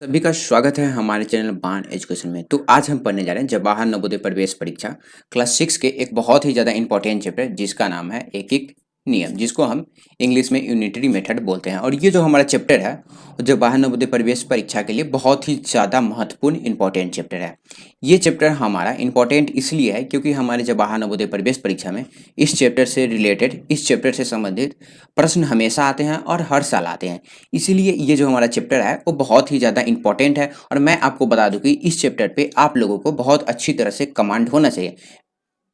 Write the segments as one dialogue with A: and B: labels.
A: सभी का स्वागत है हमारे चैनल बान एजुकेशन में। तो आज हम पढ़ने जा रहे हैं जवाहर नवोदय प्रवेश परीक्षा क्लास 6 के एक बहुत ही ज़्यादा इंपॉर्टेंट चैप्टर जिसका नाम है एकीक नियम, जिसको हम इंग्लिश में यूनिटरी मेथड बोलते हैं। और ये जो हमारा चैप्टर है वो जवाहर नवोदय प्रवेश परीक्षा के लिए बहुत ही ज़्यादा महत्वपूर्ण इंपॉर्टेंट चैप्टर है। ये चैप्टर हमारा इंपॉर्टेंट इसलिए है क्योंकि हमारे जवाहर नवोदय प्रवेश परीक्षा में इस चैप्टर से रिलेटेड, इस चैप्टर से संबंधित प्रश्न हमेशा आते हैं और हर साल आते हैं। इसीलिए ये जो हमारा चैप्टर है वो बहुत ही ज़्यादा इंपॉर्टेंट है। और मैं आपको बता दूं कि इस चैप्टर पे आप लोगों को बहुत अच्छी तरह से कमांड होना चाहिए,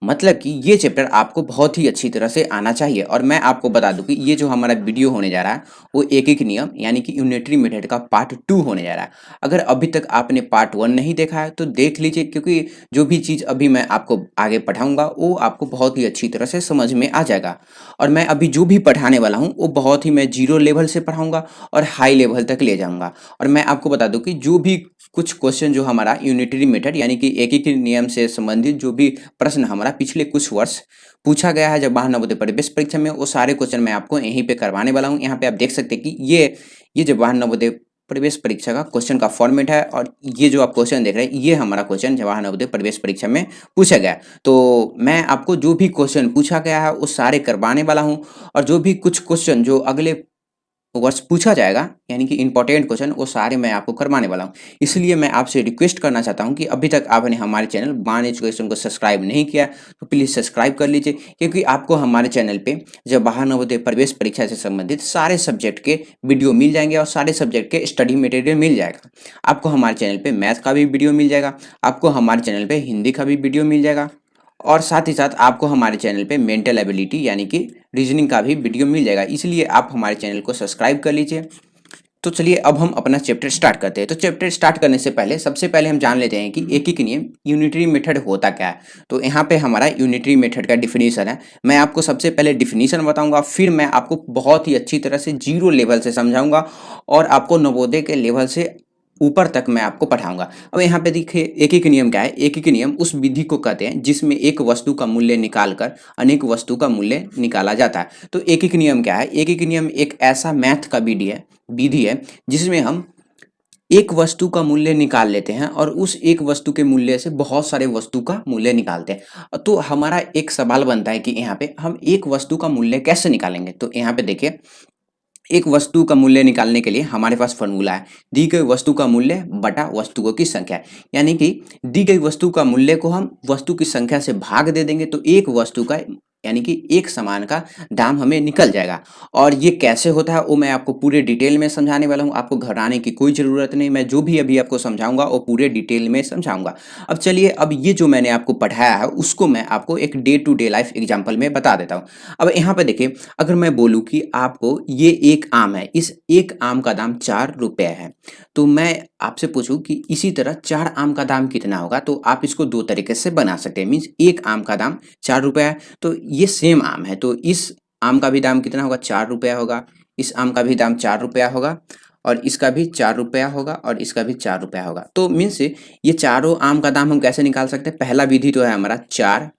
A: मतलब कि ये चैप्टर आपको बहुत ही अच्छी तरह से आना चाहिए। और मैं आपको बता दूं कि ये जो हमारा वीडियो होने जा रहा है वो एक एक नियम यानी कि यूनिटरी मेथड का पार्ट 2 होने जा रहा है। अगर अभी तक आपने पार्ट 1 नहीं देखा है तो देख लीजिए, क्योंकि जो भी चीज़ अभी मैं आपको आगे पढ़ाऊंगा वो आपको बहुत ही अच्छी तरह से समझ में आ जाएगा। और मैं अभी जो भी पढ़ाने वाला हूँ वो बहुत ही मैं जीरो लेवल से पढ़ाऊंगा और हाई लेवल तक ले जाऊंगा। और मैं आपको बता दूं कि जो भी कुछ क्वेश्चन जो हमारा यूनिटरी मेथड यानी कि एक ही नियम से संबंधित जो भी प्रश्न हमारा पिछले कुछ वर्ष पूछा गया है जवाहर नवोदय प्रवेश परीक्षा में, वो सारे क्वेश्चन मैं आपको यहीं पे करवाने वाला हूँ। यहाँ पे आप देख सकते हैं कि ये जवाहर नवोदय प्रवेश परीक्षा का क्वेश्चन का फॉर्मेट है। और ये जो आप क्वेश्चन देख रहे हैं ये हमारा क्वेश्चन जवाहर नवोदय प्रवेश परीक्षा में पूछा गया है। तो मैं आपको जो भी क्वेश्चन पूछा गया है वो सारे करवाने वाला हूँ। और जो भी कुछ क्वेश्चन जो अगले वर्ष पूछा जाएगा यानी कि इंपॉर्टेंट क्वेश्चन वो सारे मैं आपको करवाने वाला हूँ। इसलिए मैं आपसे रिक्वेस्ट करना चाहता हूँ कि अभी तक आपने हमारे चैनल बान एजुकेशन को सब्सक्राइब नहीं किया तो प्लीज़ सब्सक्राइब कर लीजिए, क्योंकि आपको हमारे चैनल पे जवाहर नवोदय प्रवेश परीक्षा से संबंधित सारे सब्जेक्ट के वीडियो मिल जाएंगे और सारे सब्जेक्ट के स्टडी मटेरियल मिल जाएगा। आपको हमारे चैनल पर मैथ का भी वीडियो मिल जाएगा, आपको हमारे चैनल पर हिंदी का भी वीडियो मिल जाएगा, और साथ ही साथ आपको हमारे चैनल पे मेंटल एबिलिटी यानी कि रीजनिंग का भी वीडियो मिल जाएगा। इसलिए आप हमारे चैनल को सब्सक्राइब कर लीजिए। तो चलिए अब हम अपना चैप्टर स्टार्ट करते हैं। तो चैप्टर स्टार्ट करने से पहले सबसे पहले हम जान लेते हैं कि एकीक नियम यूनिटरी मेथड होता क्या है। तो यहाँ पे हमारा यूनिटरी मेथड का डिफिनीशन है। मैं आपको सबसे पहले डिफिनीशन बताऊंगा, फिर मैं आपको बहुत ही अच्छी तरह से जीरो लेवल से समझाऊंगा और आपको नवोदय के लेवल से ऊपर तक मैं आपको पढ़ाऊंगा। अब यहाँ पे देखिए एकीक नियम क्या है। एकीक नियम उस विधि को कहते हैं जिसमें एक वस्तु का मूल्य निकालकर अनेक वस्तु का मूल्य निकाला जाता है। तो एकीक नियम क्या है? एकीक नियम एक ऐसा मैथ का विधि है जिसमें हम एक वस्तु का मूल्य निकाल लेते हैं और उस एक वस्तु के मूल्य से बहुत सारे वस्तु का मूल्य निकालते हैं। तो हमारा एक सवाल बनता है कि यहाँ पे हम एक वस्तु का मूल्य कैसे निकालेंगे। तो यहाँ पे देखिए एक वस्तु का मूल्य निकालने के लिए हमारे पास फॉर्मूला है, दी गई वस्तु का मूल्य बटा वस्तुओं की संख्या। यानी कि दी गई वस्तु का मूल्य को हम वस्तु की संख्या से भाग दे देंगे तो एक वस्तु का यानी कि एक सामान का दाम हमें निकल जाएगा। और ये कैसे होता है वो मैं आपको पूरे डिटेल में समझाने वाला हूँ, आपको घबराने की कोई ज़रूरत नहीं। मैं जो भी अभी आपको समझाऊंगा वो पूरे डिटेल में समझाऊंगा। अब चलिए, अब ये जो मैंने आपको पढ़ाया है उसको मैं आपको एक day to day life example में बता देता हूँ। अब यहाँ पे देखिए, अगर मैं बोलूँ कि आपको ये एक आम है, इस एक आम का दाम 4 रुपए है, तो मैं आपसे पूछूं कि इसी तरह 4 आम का दाम कितना होगा, तो आप इसको दो तरीके से बना सकते हैं। मीन्स एक आम का दाम 4 रुपए है तो ये सेम आम है तो इस आम का भी दाम कितना होगा? 4 रुपया होगा। इस आम का भी दाम 4 रुपया होगा और इसका भी 4 रुपया होगा और इसका भी 4 रुपया होगा। तो मीन्स ये चारों आम का दाम हम कैसे निकाल सकते हैं? पहला विधि तो है हमारा 4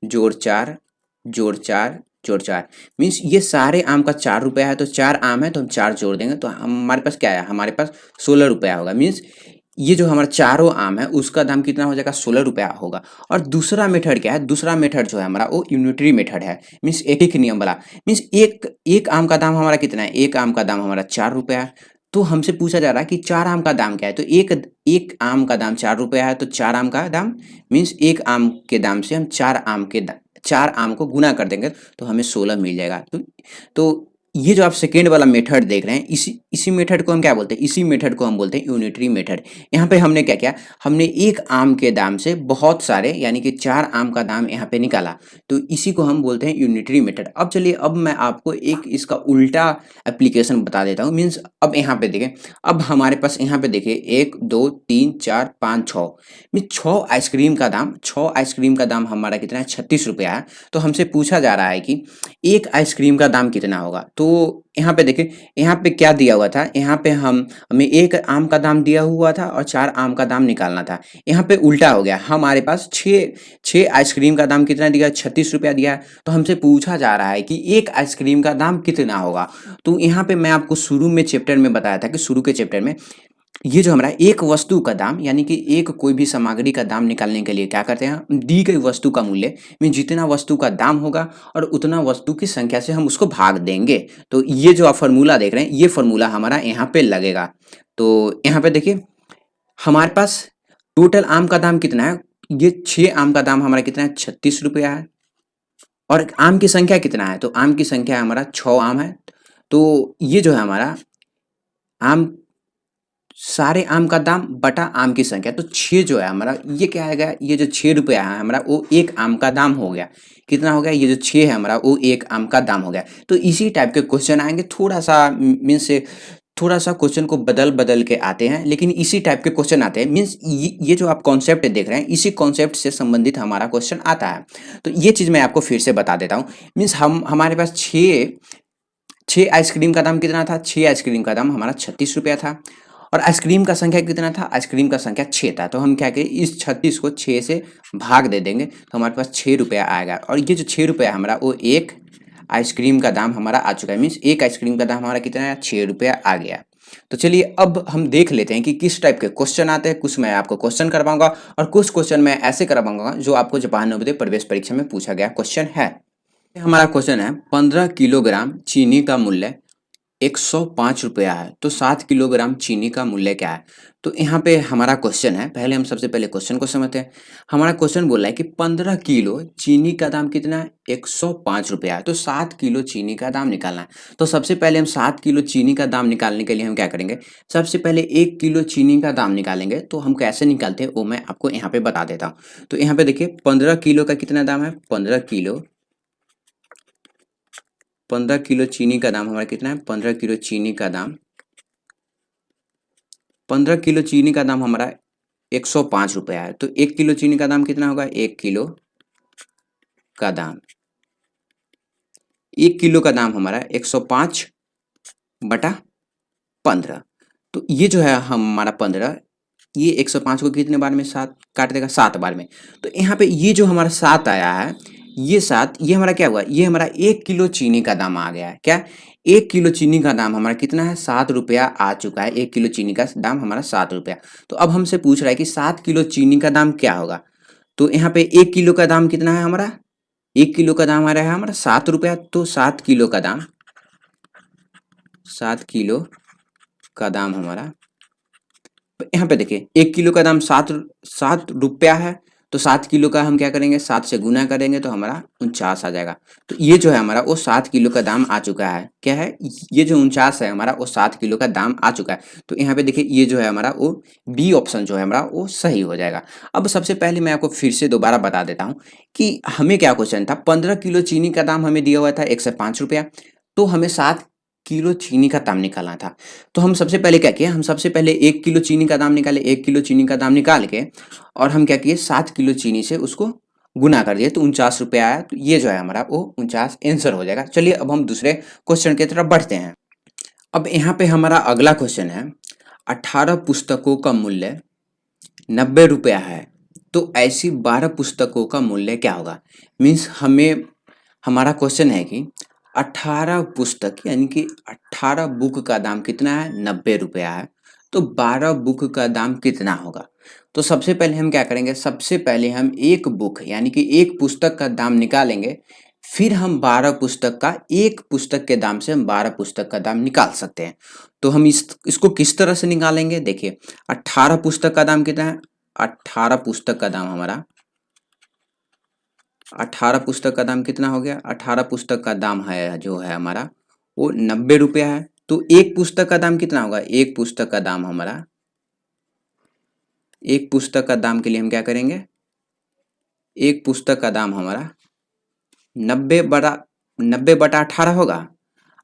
A: जोड़ 4 जोड़ 4 जोड़ 4। मीन्स ये सारे आम का 4 रुपया है तो 4 आम है तो हम 4 जोड़ देंगे तो हमारे पास क्या है? हमारे पास 16 रुपया होगा। मीन्स ये जो हमारा चारों आम है उसका दाम कितना हो जाएगा? 16 रुपया होगा। और दूसरा मेथड क्या है? दूसरा मेथड जो है हमारा वो यूनिटरी मेथड है। मीन्स एक एक नियम वाला। मीन्स एक आम का दाम हमारा कितना है? एक आम का दाम हमारा 4 रुपया है। तो हमसे पूछा जा रहा है कि 4 आम का दाम क्या है? तो एक आम का दाम 4 रुपया है तो 4 आम का दाम मीन्स एक आम के दाम से हम 4 आम को गुना कर देंगे तो हमें 16 मिल जाएगा। तो ये जो आप सेकेंड वाला मेथड देख रहे हैं इसी मेथड को हम क्या बोलते हैं? इसी मेथड को हम बोलते हैं यूनिटरी मेथड। यहाँ पे हमने क्या किया? हमने एक आम के दाम से बहुत सारे यानी कि 4 आम का दाम यहाँ पे निकाला, तो इसी को हम बोलते हैं यूनिटरी मेथड। अब चलिए, अब मैं आपको एक इसका उल्टा एप्लीकेशन बता देता हूँ। मीन्स अब यहाँ पे देखें, अब हमारे पास यहाँ पे देखिए 1 2 3 4 5 6 मीन 6 आइसक्रीम का दाम हमारा कितना है? 36 रुपया है। तो हमसे पूछा जा रहा है कि एक आइसक्रीम का दाम कितना होगा। तो यहाँ पे देखिए, यहाँ पे क्या दिया हुआ था? यहाँ पे हमें एक आम का दाम दिया हुआ था और 4 आम का दाम निकालना था। यहाँ पे उल्टा हो गया, हमारे पास छः आइसक्रीम का दाम कितना दिया? 36 रुपया दिया है। तो हमसे पूछा जा रहा है कि एक आइसक्रीम का दाम कितना होगा। तो यहाँ पे मैं आपको शुरू में चैप्टर में बताया था कि शुरू के चैप्टर में ये जो हमारा एक वस्तु का दाम यानी कि एक कोई भी सामग्री का दाम निकालने के लिए क्या करते हैं, हम दी गई वस्तु का मूल्य में जितना वस्तु का दाम होगा और उतना वस्तु की संख्या से हम उसको भाग देंगे। तो ये जो आप फॉर्मूला देख रहे हैं, ये फॉर्मूला हमारा यहाँ पे लगेगा। तो यहाँ पे देखिए हमारे पास टोटल आम का दाम कितना है, ये 6 आम का दाम हमारा कितना है, 36 रुपया है। और आम की संख्या कितना है, तो आम की संख्या हमारा 6 आम है। तो ये जो है हमारा आम, सारे आम का दाम बटा आम की संख्या, तो 6 जो है हमारा, ये क्या आएगा, ये जो 6 रुपया है हमारा वो एक आम का दाम हो गया। कितना हो गया, ये जो 6 है हमारा वो एक आम का दाम हो गया। तो इसी टाइप के क्वेश्चन आएंगे, थोड़ा सा मीन्स से थोड़ा सा क्वेश्चन को बदल बदल के आते हैं, लेकिन इसी टाइप के क्वेश्चन आते हैं। मीन्स ये जो आप कॉन्सेप्ट देख रहे हैं, इसी कॉन्सेप्ट से संबंधित हमारा क्वेश्चन आता है। तो ये चीज़ मैं आपको फिर से बता देता हूँ। मीन्स हमारे पास 6 आइसक्रीम का दाम कितना था, 6 आइसक्रीम का दाम हमारा 36 रुपया था। और आइसक्रीम का संख्या कितना था, आइसक्रीम का संख्या 6 था। तो हम क्या करें, इस 36 को 6 से भाग दे देंगे तो हमारे पास 6 रुपया आएगा। और ये जो 6 रुपया हमारा वो एक आइसक्रीम का दाम हमारा आ चुका है। मीन्स एक आइसक्रीम का दाम हमारा कितना है, 6 रुपया आ गया। तो चलिए अब हम देख लेते हैं कि किस टाइप के क्वेश्चन आते हैं। कुछ मैं आपको क्वेश्चन करवाऊंगा और कुछ क्वेश्चन मैं ऐसे करवाऊंगा जो आपको जवाहर नवोदय प्रवेश परीक्षा में पूछा गया क्वेश्चन है। हमारा क्वेश्चन है 15 किलोग्राम चीनी का मूल्य 105 रुपया है, तो 7 किलोग्राम चीनी का मूल्य क्या है। तो यहाँ पे हमारा क्वेश्चन है, पहले हम सबसे पहले क्वेश्चन को समझते हैं। हमारा क्वेश्चन बोल रहा है कि 15 किलो चीनी का दाम कितना है, 105 रुपया है। तो 7 किलो चीनी का दाम निकालना है। तो सबसे पहले हम 7 किलो चीनी का दाम निकालने के लिए हम क्या करेंगे, सबसे पहले 1 किलो चीनी का दाम निकालेंगे। तो हम कैसे निकालते हैं वो मैं आपको यहाँ पे बता देता हूँ। तो यहाँ पे देखिए 15 किलो का कितना दाम है, 15 किलो चीनी का दाम हमारा कितना है, 15 किलो चीनी का दाम, 15 किलो चीनी का दाम हमारा 105 रुपया है। तो 1 किलो चीनी का दाम कितना होगा, 1 किलो का दाम, 1 किलो का दाम हमारा 105 बटा 15। तो ये जो है हमारा 15, ये 105 को कितने बार में, 7 काट देगा, 7 बार में। तो यहाँ पे ये जो हमारा 7 आया है, ये 7, ये हमारा क्या हुआ, ये हमारा 1 किलो चीनी का दाम आ गया है। क्या, 1 किलो चीनी का दाम हमारा कितना है, 7 रुपया आ चुका है। 1 किलो चीनी का दाम हमारा 7 रुपया। तो अब हमसे पूछ रहा है कि 7 किलो चीनी का दाम क्या होगा। तो यहाँ पे 1 किलो का दाम कितना है हमारा, 1 किलो का दाम आ रहा है हमारा 7 रुपया। तो 7 किलो का दाम, 7 किलो का दाम हमारा, यहाँ पे देखिए 1 किलो का दाम 7 रुपया है। तो 7 किलो का हम क्या करेंगे, 7 से गुना करेंगे तो हमारा 49 आ जाएगा। तो ये जो है हमारा वो 7 किलो का दाम आ चुका है। क्या है, ये जो 49 है हमारा वो 7 किलो का दाम आ चुका है। तो यहाँ पे देखिए ये जो है हमारा वो बी ऑप्शन जो है हमारा वो सही हो जाएगा। अब सबसे पहले मैं आपको फिर से दोबारा बता देता हूँ कि हमें क्या क्वेश्चन था, 15 किलो चीनी का दाम हमें दिया हुआ था 105 रुपया। तो हमें 7 किलो चीनी का दाम निकालना था। तो हम सबसे पहले क्या किए, हम सबसे पहले 1 किलो चीनी का दाम निकाले। 1 किलो चीनी का दाम निकाल के और हम क्या किए, 7 किलो चीनी से उसको गुना कर दिए तो 49 रुपया आया। तो ये जो है हमारा वो 49 आंसर हो जाएगा। चलिए अब हम दूसरे क्वेश्चन की तरफ बढ़ते हैं। अब यहाँ पे हमारा अगला क्वेश्चन है, 18 पुस्तकों का मूल्य 90 रुपया है, तो ऐसी 12 पुस्तकों का मूल्य क्या होगा। मीन्स हमें, हमारा क्वेश्चन है कि 18 पुस्तक यानी कि 18 बुक का दाम कितना है, 90 रुपया है। तो 12 बुक का दाम कितना होगा। तो सबसे पहले हम क्या करेंगे, सबसे पहले हम एक बुक यानी कि एक पुस्तक का दाम निकालेंगे। फिर हम 12 पुस्तक का, एक पुस्तक के दाम से हम 12 पुस्तक का दाम निकाल सकते हैं। तो हम इसको किस तरह से निकालेंगे, देखिए 18 पुस्तक का दाम कितना है, 18 पुस्तक का दाम हमारा, 18 पुस्तक का दाम कितना हो गया, 18 पुस्तक का दाम है जो है हमारा वो 90 रुपया है। तो एक पुस्तक का दाम कितना होगा, एक पुस्तक का दाम हमारा, एक पुस्तक का दाम के लिए हम क्या करेंगे, एक पुस्तक का दाम हमारा 90 बटा 18 होगा।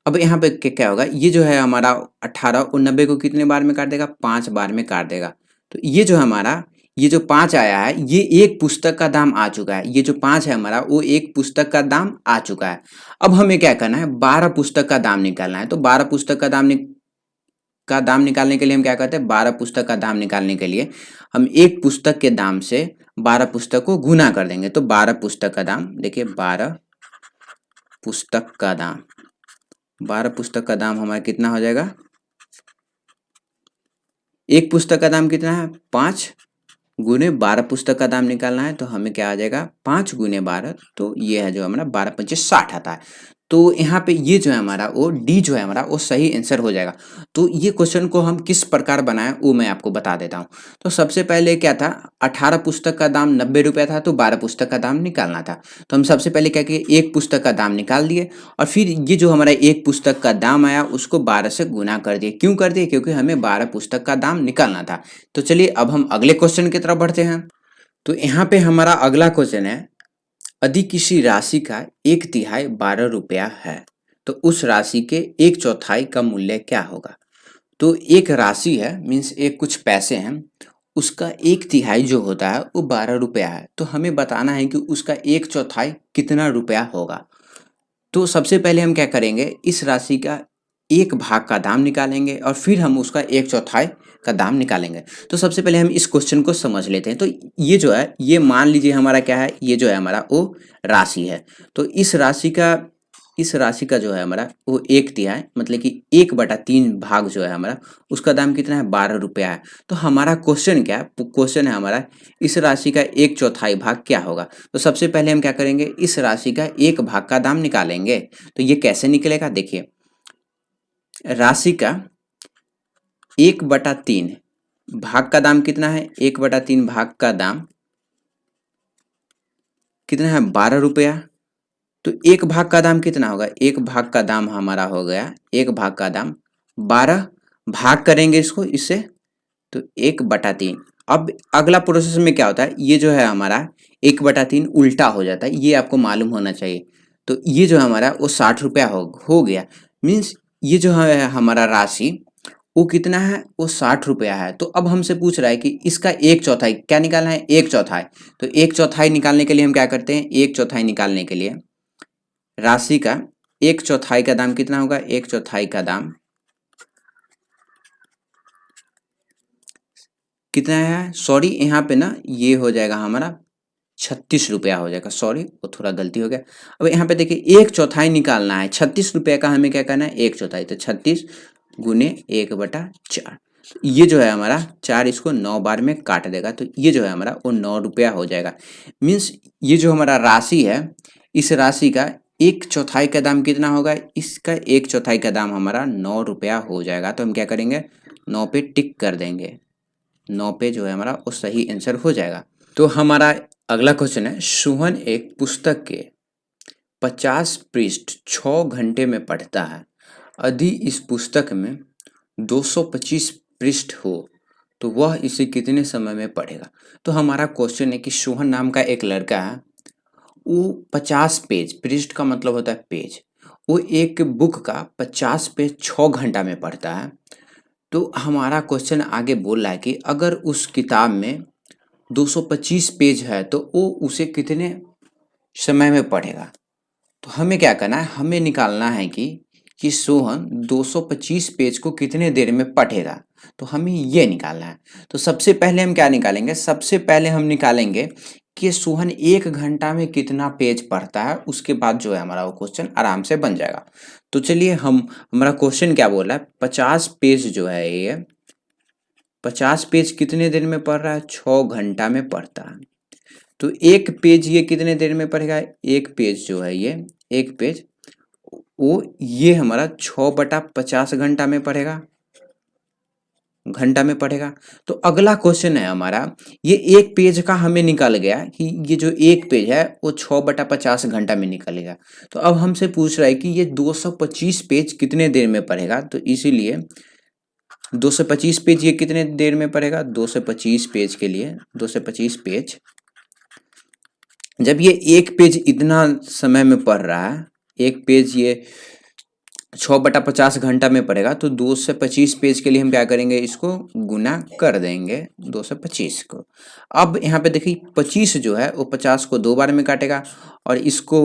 A: अब यहाँ पे क्या होगा, ये जो है हमारा 18 और 90 को कितने बार में काट देगा, 5 बार में काट देगा। तो ये जो हमारा, ये जो 5 आया है ये एक पुस्तक का दाम आ चुका है। ये जो 5 है हमारा वो एक पुस्तक का दाम आ चुका है। अब हमें क्या करना है, 12 पुस्तक का दाम निकालना है। तो 12 पुस्तक का दाम निकालने के लिए हम क्या करते हैं, 12 पुस्तक का दाम निकालने के लिए हम एक पुस्तक के दाम से 12 पुस्तक को गुना कर देंगे। तो 12 पुस्तक का दाम, देखिए 12 पुस्तक का दाम, 12 पुस्तक का दाम हमारा कितना हो जाएगा, एक पुस्तक का दाम कितना है 5 गुने 12 पुस्तक का दाम निकालना है, तो हमें क्या आ जाएगा 5 गुने 12, तो ये है जो हमारा 12 पंचे 60 आता है। तो यहाँ पे ये जो है हमारा वो डी जो है हमारा वो सही आंसर हो जाएगा। तो ये क्वेश्चन को हम किस प्रकार बनाएं वो मैं आपको बता देता हूँ। तो सबसे पहले क्या था, 18 पुस्तक का दाम 90 रुपया था, तो 12 पुस्तक का दाम निकालना था। तो हम सबसे पहले क्या किए, एक पुस्तक का दाम निकाल दिए और फिर ये जो हमारा एक पुस्तक का दाम आया उसको 12 से गुना कर दिए। क्यों कर दिए, क्योंकि हमें 12 पुस्तक का दाम निकालना था। तो चलिए अब हम अगले क्वेश्चन की तरफ बढ़ते हैं। तो यहाँ पे हमारा अगला क्वेश्चन है, यदि किसी राशि का 1/3 12 रुपया है तो उस राशि के 1/4 का मूल्य क्या होगा। तो एक राशि है, मीन्स एक कुछ पैसे हैं, उसका 1/3 जो होता है वो 12 रुपया है, तो हमें बताना है कि उसका 1/4 कितना रुपया होगा। तो सबसे पहले हम क्या करेंगे, इस राशि का एक भाग का दाम निकालेंगे और फिर हम उसका 1/4 का दाम निकालेंगे। तो सबसे पहले हम इस क्वेश्चन को समझ लेते हैं। तो ये जो है, ये मान लीजिए हमारा क्या है, ये जो है हमारा वो राशि है। तो इस राशि का जो है हमारा वो 1/3 मतलब कि 1/3 भाग जो है हमारा, उसका दाम कितना है 12 रुपया है। तो हमारा क्वेश्चन क्या है, क्वेश्चन है हमारा इस राशि का 1/4 भाग क्या होगा। तो सबसे पहले हम क्या करेंगे, इस राशि का एक भाग का दाम निकालेंगे। तो ये कैसे निकलेगा, देखिए राशि का 1/3 भाग का दाम कितना है, 1/3 भाग का दाम कितना है 12 रुपया। तो एक भाग का दाम कितना होगा, एक भाग का दाम हमारा हो गया, एक भाग का दाम 12, भाग करेंगे इसको इससे, तो 1/3। अब अगला प्रोसेस में क्या होता है, ये जो है हमारा 1/3 उल्टा हो जाता है, ये आपको मालूम होना चाहिए। तो ये जो हमारा वो 60 रुपया हो गया। मीन्स ये जो है हमारा राशि वो कितना है, वो 60 रुपया है। तो अब हमसे पूछ रहा है कि इसका 1/4 क्या निकालना है, 1/4। तो 1/4 निकालने के लिए हम क्या करते हैं, 1/4 निकालने के लिए राशि का 1/4 का दाम कितना होगा, 1/4 का दाम कितना है, सॉरी यहाँ पे ना ये हो जाएगा हमारा 36 रुपया हो जाएगा, सॉरी वो थोड़ा गलती हो गया। अब यहाँ पे देखिए 1/4 निकालना है, 36 रुपये का हमें क्या करना है 1/4, तो 36 गुने 1/4। ये जो है हमारा 4 इसको 9 बार में काट देगा, तो ये जो है हमारा वो 9 रुपया हो जाएगा। मीन्स ये जो हमारा राशि है, इस राशि का 1/4 का दाम कितना होगा, इसका 1/4 का दाम हमारा 9 रुपया हो जाएगा। तो हम क्या करेंगे 9 पे टिक कर देंगे, 9 पे जो है हमारा वो सही आंसर हो जाएगा। तो हमारा अगला क्वेश्चन है, सोहन एक पुस्तक के 50 पृष्ठ 6 घंटे में पढ़ता है, यदि इस पुस्तक में 225 पृष्ठ हो तो वह इसे कितने समय में पढ़ेगा। तो हमारा क्वेश्चन है कि सोहन नाम का एक लड़का है, वो 50 पेज, पृष्ठ का मतलब होता है पेज, वो एक बुक का 50 पेज 6 घंटा में पढ़ता है। तो हमारा क्वेश्चन आगे बोल रहा है कि अगर उस किताब में 225 पेज है तो वो उसे कितने समय में पढ़ेगा। तो हमें क्या करना है, हमें निकालना है कि सोहन 225 पेज को कितने देर में पढ़ेगा। तो हमें ये निकालना है। तो सबसे पहले हम क्या निकालेंगे, सबसे पहले हम निकालेंगे कि सोहन 1 घंटा में कितना पेज पढ़ता है, उसके बाद जो है हमारा वो क्वेश्चन आराम से बन जाएगा। तो चलिए हमारा क्वेश्चन क्या बोल रहा है, 50 पेज जो है ये 50 पेज कितने देर में पढ़ रहा है, 6 घंटा में पढ़ता है। तो एक पेज ये कितने देर में पढ़ेगा, एक पेज जो है ये एक पेज वो ये हमारा 6/50 घंटा में पढ़ेगा, घंटा में पढ़ेगा। तो अगला क्वेश्चन है हमारा, ये एक पेज का हमें निकल गया कि ये जो एक पेज है वो 6/50 घंटा में निकलेगा। तो अब हमसे पूछ रहा है कि ये 225 पेज कितने देर में पढ़ेगा। तो इसीलिए 225 पेज ये कितने देर में पढ़ेगा, 225 पेज के लिए 225 पेज, जब ये एक पेज इतना समय में पढ़ रहा है, एक पेज ये 6/50 घंटा में पढ़ेगा, तो 225 पेज के लिए हम क्या करेंगे, इसको गुना कर देंगे 225 को। अब यहाँ पे देखिए 25 जो है वो 50 को 2 बार में काटेगा और इसको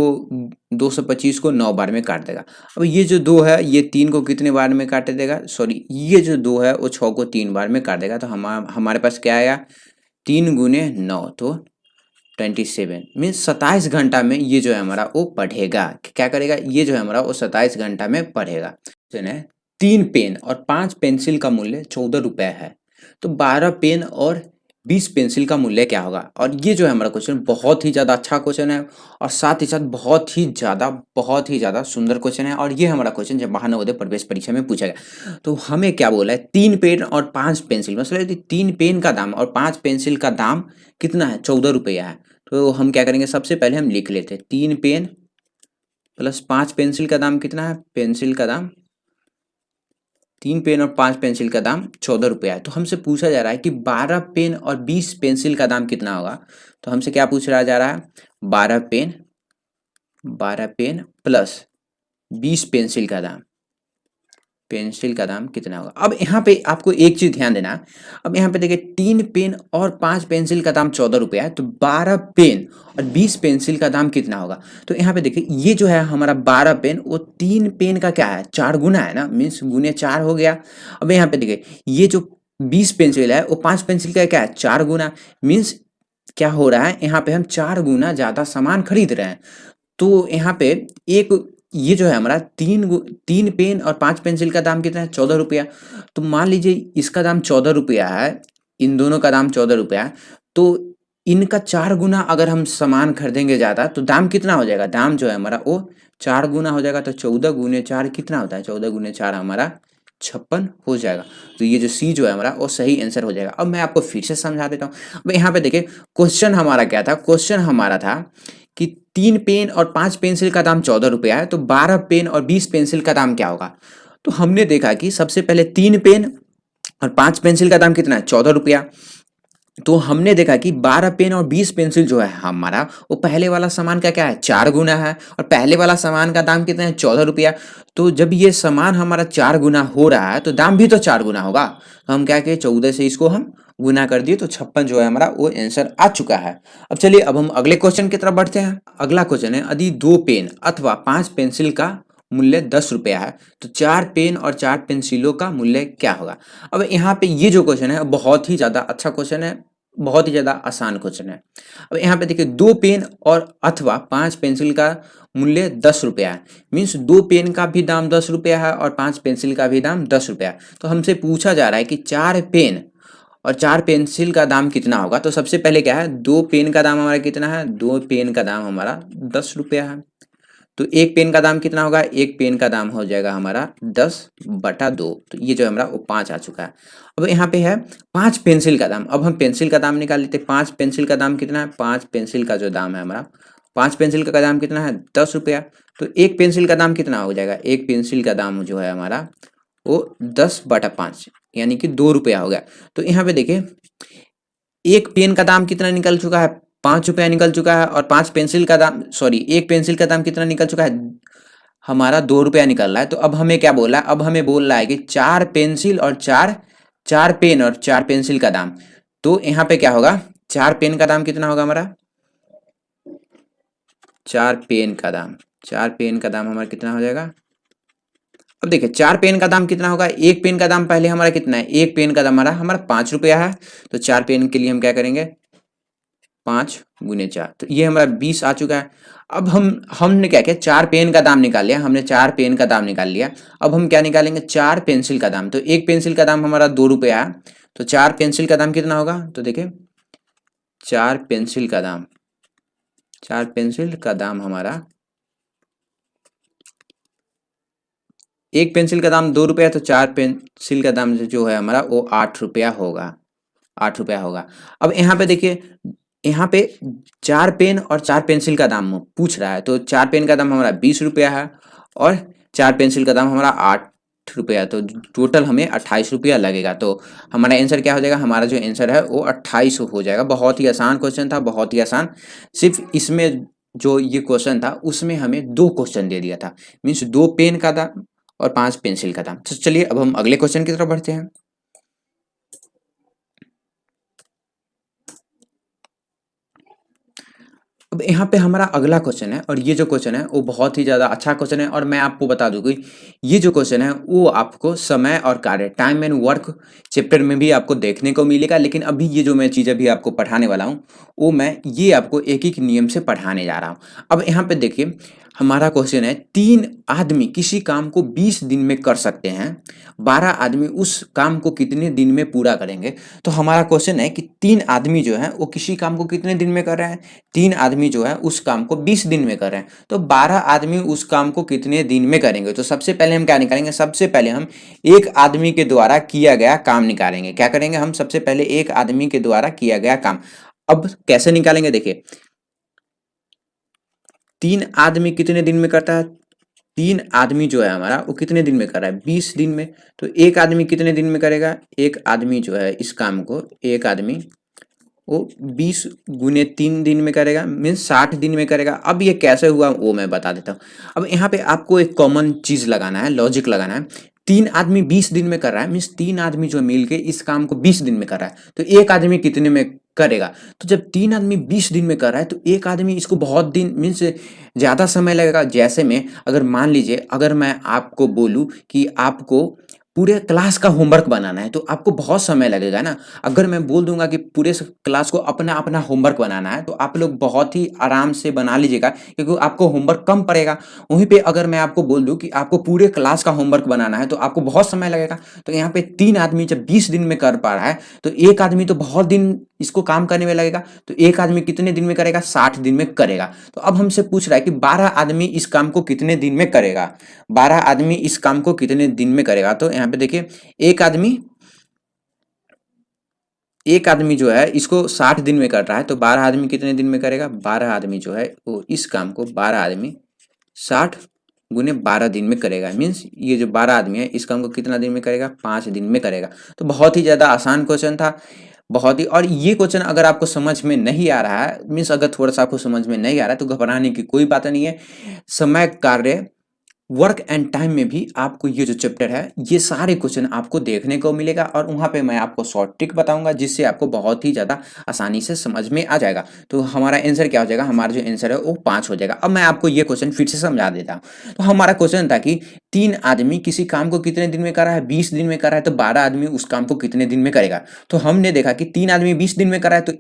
A: 225 को 9 बार में काट देगा। अब ये जो 2 है ये 3 को कितने बार में काट देगा, सॉरी ये जो 2 है वो 6 को 3 बार में काट देगा। तो हमारे पास क्या आया 3 गुने 9, तो 27 मीन्स 27 घंटा में ये जो है हमारा वो पढ़ेगा। क्या करेगा, ये जो है हमारा वो 27 घंटा में पढ़ेगा। 3 पेन और 5 पेंसिल का मूल्य 14 रुपए है, तो 12 पेन और 20 पेंसिल का मूल्य क्या होगा। और ये जो है हमारा क्वेश्चन बहुत ही ज़्यादा अच्छा क्वेश्चन है और साथ ही साथ बहुत ही ज़्यादा सुंदर क्वेश्चन है। और ये हमारा क्वेश्चन जब महानवोदय प्रवेश परीक्षा में पूछा गया तो हमें क्या बोला है, 3 पेन और 5 पेंसिल, मतलब 3 पेन का दाम और 5 पेंसिल का दाम कितना है, 14 रुपया है। तो हम क्या करेंगे, सबसे पहले हम लिख लेते हैं 3 पेन प्लस 5 पेंसिल का दाम कितना है, पेंसिल का दाम 3 पेन और 5 पेंसिल का दाम 14 रुपया है। तो हमसे पूछा जा रहा है कि 12 पेन और 20 पेंसिल का दाम कितना होगा। तो हमसे क्या पूछ रहा जा रहा है, 12 पेन प्लस 20 पेंसिल का दाम कितना होगा। अब यहाँ पे आपको एक चीज ध्यान देना, अब यहाँ पे देखिए 3 पेन और 5 पेंसिल का दाम 14 रुपया है, तो 12 पेन और 20 पेंसिल का दाम कितना होगा। तो यहाँ पे देखिए ये जो है हमारा 12 पेन वो 3 पेन का क्या है, 4 गुना है ना, मीन्स गुने 4 हो गया। अब यहाँ पे देखिए ये जो 20 पेंसिल है वो 5 पेंसिल का क्या है, 4 गुना, मीन्स क्या हो रहा है, यहाँ पे हम 4 गुना ज्यादा सामान खरीद रहे हैं। तो यहाँ पे एक ये जो है हमारा 3 पेन और 5 पेंसिल का दाम कितना है, 14 रुपया। तो मान लीजिए इसका दाम 14 रुपया है, इन दोनों का दाम 14 रुपया है, तो इनका 4 गुना अगर हम सामान खरीदेंगे ज़्यादा तो दाम कितना हो जाएगा, दाम जो है हमारा वो 4 गुना हो जाएगा। तो 14 गुने 4 कितना होता है, 14 गुने 4 हमारा 56 हो जाएगा। तो ये जो सी जो है हमारा वो सही आंसर हो जाएगा। अब मैं आपको फिर से समझा देता हूँ। अब यहाँ पे देखिए क्वेश्चन हमारा क्या था, क्वेश्चन हमारा था कि 3 पेन और 5 पेंसिल का दाम 14 रुपया है, तो 12 पेन और 20 पेंसिल का दाम क्या होगा। तो हमने देखा कि सबसे पहले 3 पेन और 5 पेंसिल का दाम कितना है, 14 रुपया। तो हमने देखा कि 12 पेन और 20 पेंसिल जो है हमारा वो पहले वाला सामान का क्या है, 4 गुना है, और पहले वाला सामान का दाम कितना है, 14 रुपया। तो जब ये सामान हमारा 4 गुना हो रहा है तो दाम भी तो 4 गुना होगा। तो हम क्या किए, 14 से इसको हम गुना कर दिए, तो 56 जो है हमारा वो आंसर आ चुका है। अब चलिए अब हम अगले क्वेश्चन की तरफ बढ़ते हैं। अगला क्वेश्चन है, यदि 2 पेन अथवा 5 पेंसिल का मूल्य 10 रुपया है तो 4 पेन और 4 पेंसिलों का मूल्य क्या होगा। अब यहाँ पे ये जो क्वेश्चन है बहुत ही ज़्यादा अच्छा क्वेश्चन है, बहुत ही ज़्यादा आसान क्वेश्चन है। अब यहाँ पे देखिए 2 पेन और अथवा 5 पेंसिल का मूल्य 10 रुपया है, मीन्स 2 पेन का भी दाम 10 रुपया है और 5 पेंसिल का भी दाम 10 रुपया है। तो हमसे पूछा जा रहा है कि 4 पेन और 4 पेंसिल का दाम कितना होगा। तो सबसे पहले क्या है, 2 पेन का दाम हमारा कितना है, 2 पेन का दाम हमारा 10 रुपया है। तो एक पेन का दाम कितना होगा, एक पेन का दाम हो जाएगा हमारा 10/2। तो ये जो हमारा वो 5 आ चुका है। अब यहाँ पे है 5 पेंसिल का दाम। अब हम पेंसिल का दाम निकाल लेते हैं। 5 पेंसिल का दाम कितना है, 5 पेंसिल का जो दाम है हमारा, 5 पेंसिल का दाम कितना है, 10 रुपया। तो एक पेंसिल का दाम कितना हो जाएगा, एक पेंसिल का दाम जो है हमारा वो 10/5 यानी कि 2 रुपया हो गया। तो यहाँ पे देखिए एक पेन का दाम कितना निकल चुका है, 5 रुपया निकल चुका है, और 5 पेंसिल का दाम, सॉरी, एक पेंसिल का दाम कितना निकल चुका है, हमारा 2 रुपया निकल रहा है। तो अब हमें क्या बोला है, अब हमें बोल रहा है कि 4 पेंसिल और 4 पेन और 4 पेंसिल का दाम। तो यहाँ पे क्या होगा, 4 पेन का दाम कितना होगा हमारा, 4 पेन का दाम, 4 पेन का दाम हमारा कितना हो जाएगा। अब देखिए 4 पेन का दाम कितना होगा, एक पेन का दाम पहले हमारा कितना है, एक पेन का दाम हमारा 5 रुपया है। तो 4 पेन के लिए हम क्या करेंगे, 5 गुने 4, तो ये हमारा 20 आ चुका है। अब हमने क्या किया, 4 पेन का दाम निकाल लिया, हमने 4 पेन का दाम निकाल लिया। अब हम क्या निकालेंगे, 4 पेंसिल का दाम। तो एक पेंसिल का दाम हमारा 2 रुपया है, तो 4 पेंसिल का दाम कितना होगा। तो देखिए 4 पेंसिल का दाम, 4 पेंसिल का दाम हमारा, एक पेंसिल का दाम 2 रुपया, तो 4 पेंसिल का दाम जो है हमारा वो 8 रुपया होगा, 8 रुपया होगा। अब यहाँ पे देखिए, यहाँ पे 4 पेन और 4 पेंसिल का दाम पूछ रहा है। तो 4 पेन का दाम हमारा 20 रुपया है और 4 पेंसिल का दाम हमारा 8 रुपया, तो टोटल हमें 28 रुपया लगेगा। तो हमारा आंसर क्या हो जाएगा, हमारा जो आंसर है वो 28 हो जाएगा। बहुत ही आसान क्वेश्चन था, बहुत ही आसान। सिर्फ इसमें जो ये क्वेश्चन था उसमें हमें 2 क्वेश्चन दे दिया था, मीन्स 2 पेन का दाम और 5 पेंसिल का दाम। तो चलिए अब हम अगले क्वेश्चन की तरफ बढ़ते हैं। अब यहाँ पे हमारा अगला क्वेश्चन है और ये जो क्वेश्चन है वो बहुत ही ज़्यादा अच्छा क्वेश्चन है और मैं आपको बता दूँ कि ये जो क्वेश्चन है वो आपको समय और कार्य टाइम एंड वर्क चैप्टर में भी आपको देखने को मिलेगा, लेकिन अभी ये जो मैं चीज़ अभी आपको पढ़ाने वाला हूँ वो मैं ये आपको एक एक नियम से पढ़ाने जा रहा हूँ। अब यहाँ पे देखिए हमारा क्वेश्चन है 3 आदमी किसी काम को 20 दिन में कर सकते हैं, 12 आदमी उस काम को कितने दिन में पूरा करेंगे। तो हमारा क्वेश्चन है कि 3 आदमी जो है वो किसी काम को कितने दिन में कर रहे हैं, 3 आदमी जो है उस काम को 20 दिन में कर रहे हैं, तो 12 आदमी उस काम को कितने दिन में करेंगे। तो सबसे पहले हम क्या निकालेंगे, सबसे पहले हम एक आदमी के द्वारा किया गया काम निकालेंगे। क्या करेंगे हम, सबसे पहले एक आदमी के द्वारा किया गया काम। अब कैसे निकालेंगे, देखिए 3 आदमी कितने दिन में करता है, 3 आदमी जो है हमारा वो कितने दिन में कर रहा है, 20 दिन में। तो एक आदमी कितने दिन में करेगा, एक आदमी जो है इस काम को, एक आदमी वो 20 गुने 3 दिन में करेगा, मीन्स 60 दिन में करेगा। अब ये कैसे हुआ वो मैं बता देता हूँ। अब यहाँ पे आपको एक कॉमन चीज लगाना है, लॉजिक लगाना है। 3 आदमी 20 दिन में कर रहा है, मीन्स 3 आदमी जो मिल के इस काम को 20 दिन में कर रहा है, तो एक आदमी कितने में करेगा। तो जब 3 आदमी 20 दिन में कर रहा है तो एक आदमी इसको बहुत दिन मीन्स ज़्यादा समय लगेगा। जैसे में अगर मान लीजिए अगर मैं आपको बोलूँ कि आपको पूरे क्लास का होमवर्क बनाना है तो आपको बहुत समय लगेगा ना। अगर मैं बोल दूंगा कि पूरे क्लास को अपना अपना होमवर्क बनाना है तो आप लोग बहुत ही आराम से बना लीजिएगा, क्योंकि आपको होमवर्क कम पड़ेगा। वहीं पे अगर मैं आपको बोल दूं कि आपको पूरे क्लास का होमवर्क बनाना है तो आपको बहुत समय लगेगा। तो यहाँ पे 3 आदमी जब 20 दिन में कर पा रहा है तो एक आदमी तो बहुत दिन इसको काम करने में लगेगा। तो एक आदमी कितने दिन में करेगा, 60 दिन में करेगा। तो अब हमसे पूछ रहा है कि 12 आदमी इस काम को कितने दिन में करेगा, 12 आदमी इस काम को कितने दिन में करेगा। तो यहाँ पे देखिए एक आदमी जो है इसको 60 दिन में कर रहा है, तो 12 आदमी कितने दिन में करेगा, 12 आदमी जो है वो इस काम को 12 आदमी 60 गुने 12 दिन में करेगा। मीन्स ये जो 12 आदमी है इस काम को कितना दिन में करेगा, 5 दिन में करेगा। तो बहुत ही ज़्यादा आसान क्वेश्चन था, बहुत ही। और ये क्वेश्चन अगर आपको समझ में नहीं आ रहा है, मीन्स अगर थोड़ा सा आपको समझ में नहीं आ रहा है तो घबराने की कोई बात नहीं है। समय, कार्य, वर्क एंड टाइम में भी आपको ये जो चैप्टर है ये सारे क्वेश्चन आपको देखने को मिलेगा और वहाँ पे मैं आपको शॉर्ट ट्रिक बताऊंगा जिससे आपको बहुत ही ज़्यादा आसानी से समझ में आ जाएगा। तो हमारा आंसर क्या हो जाएगा, हमारा जो आंसर है वो 5 हो जाएगा। अब मैं आपको ये क्वेश्चन फिर से समझा देता हूँ। तो हमारा क्वेश्चन था कि 3 आदमी किसी काम को कितने दिन में कर रहा है, 20 दिन में कर रहा है, तो 12 आदमी उस काम को कितने दिन में करेगा। तो हमने देखा कि 3 आदमी 20 दिन में कर रहा है तो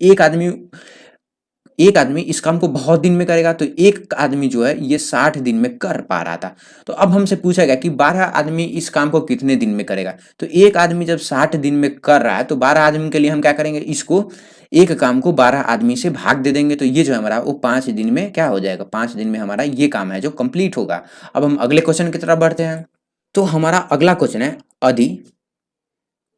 A: एक आदमी इस काम को बहुत दिन में करेगा, तो एक आदमी जो है ये 60 दिन में कर पा रहा था। तो अब हमसे पूछा गया कि 12 आदमी इस काम को कितने दिन में करेगा। तो एक आदमी जब 60 दिन में कर रहा है तो 12 आदमी के लिए हम क्या करेंगे, इसको एक काम को 12 आदमी से भाग दे देंगे। तो ये जो हमारा वो 5 दिन में क्या हो जाएगा, 5 दिन में हमारा ये काम है जो कंप्लीट होगा। अब हम अगले क्वेश्चन की तरफ बढ़ते हैं। तो हमारा अगला क्वेश्चन है, यदि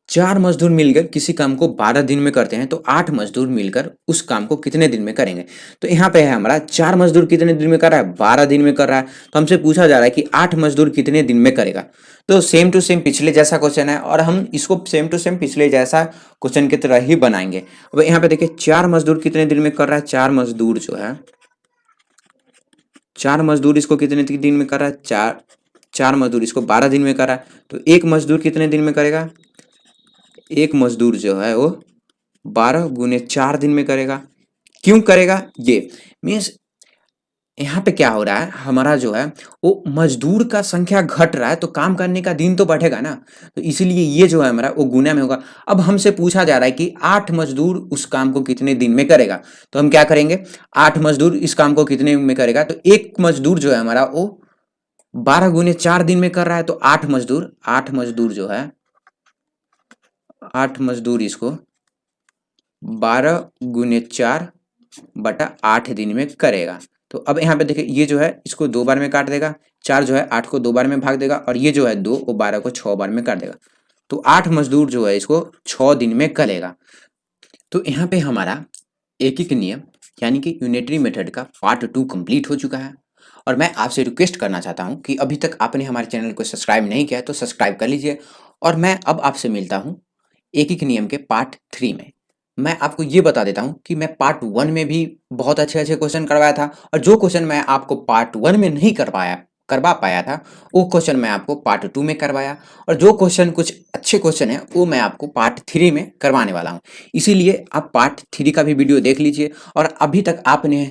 A: 4 मजदूर मिलकर किसी काम को 12 दिन में करते हैं तो 8 मजदूर मिलकर उस काम को कितने दिन में करेंगे। तो यहाँ पे है हमारा 4 मजदूर कितने दिन में कर रहा है, 12 दिन में कर रहा है। तो हमसे पूछा जा रहा है कि 8 मजदूर कितने दिन में करेगा। तो सेम टू सेम पिछले जैसा क्वेश्चन है और हम इसको सेम टू सेम पिछले जैसा क्वेश्चन की तरह ही बनाएंगे। अब यहाँ पे देखिए 4 मजदूर कितने दिन में कर रहा है, 4 मजदूर इसको कितने दिन में कर रहा है, चार मजदूर इसको 12 दिन में कर रहा है। तो एक मजदूर कितने दिन में करेगा, एक मजदूर जो है वो 12 गुने 4 दिन में करेगा। क्यों करेगा, ये मीन्स यहाँ पे क्या हो रहा है, हमारा जो है वो मजदूर का संख्या घट रहा है तो काम करने का दिन तो बढ़ेगा ना। तो इसीलिए ये जो है हमारा वो गुना में होगा। अब हमसे पूछा जा रहा है कि 8 मजदूर उस काम को कितने दिन में करेगा। तो हम क्या करेंगे, 8 मजदूर इस काम को कितने में करेगा। तो एक मजदूर जो है हमारा वो 12 गुने 4 दिन में कर रहा है। तो 8 मजदूर जो है 8 मजदूर इसको 12 गुने 4 बटा 8 दिन में करेगा। तो अब यहाँ पे देखिए ये जो है इसको 2 बार में काट देगा, 4 जो है 8 को 2 बार में भाग देगा और ये जो है 2 वो 12 को 6 बार में काट देगा। तो 8 मजदूर जो है इसको 6 दिन में करेगा। तो यहाँ पे हमारा एक एक नियम यानी कि यूनिटरी मेथड का पार्ट 2 कंप्लीट हो चुका है। और मैं आपसे रिक्वेस्ट करना चाहता हूँ कि अभी तक आपने हमारे चैनल को सब्सक्राइब नहीं किया है तो सब्सक्राइब कर लीजिए। और मैं अब आपसे मिलता हूँ एक एक नियम के पार्ट 3 में। मैं आपको ये बता देता हूँ कि मैं पार्ट 1 में भी बहुत अच्छे क्वेश्चन करवाया था और जो क्वेश्चन मैं आपको पार्ट 1 में नहीं करवा पाया था वो क्वेश्चन मैं आपको पार्ट 2 में करवाया। और जो क्वेश्चन कुछ अच्छे क्वेश्चन हैं वो मैं आपको पार्ट 3 में करवाने वाला हूँ। इसीलिए आप पार्ट 3 का भी वीडियो देख लीजिए। और अभी तक आपने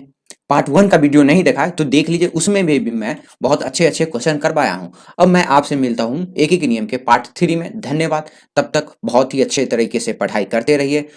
A: पार्ट 1 का वीडियो नहीं देखा है तो देख लीजिए, उसमें भी मैं बहुत अच्छे-अच्छे क्वेश्चन करवाया हूँ। अब मैं आपसे मिलता हूँ एक-एक नियम के पार्ट 3 में। धन्यवाद। तब तक बहुत ही अच्छे तरीके से पढ़ाई करते रहिए।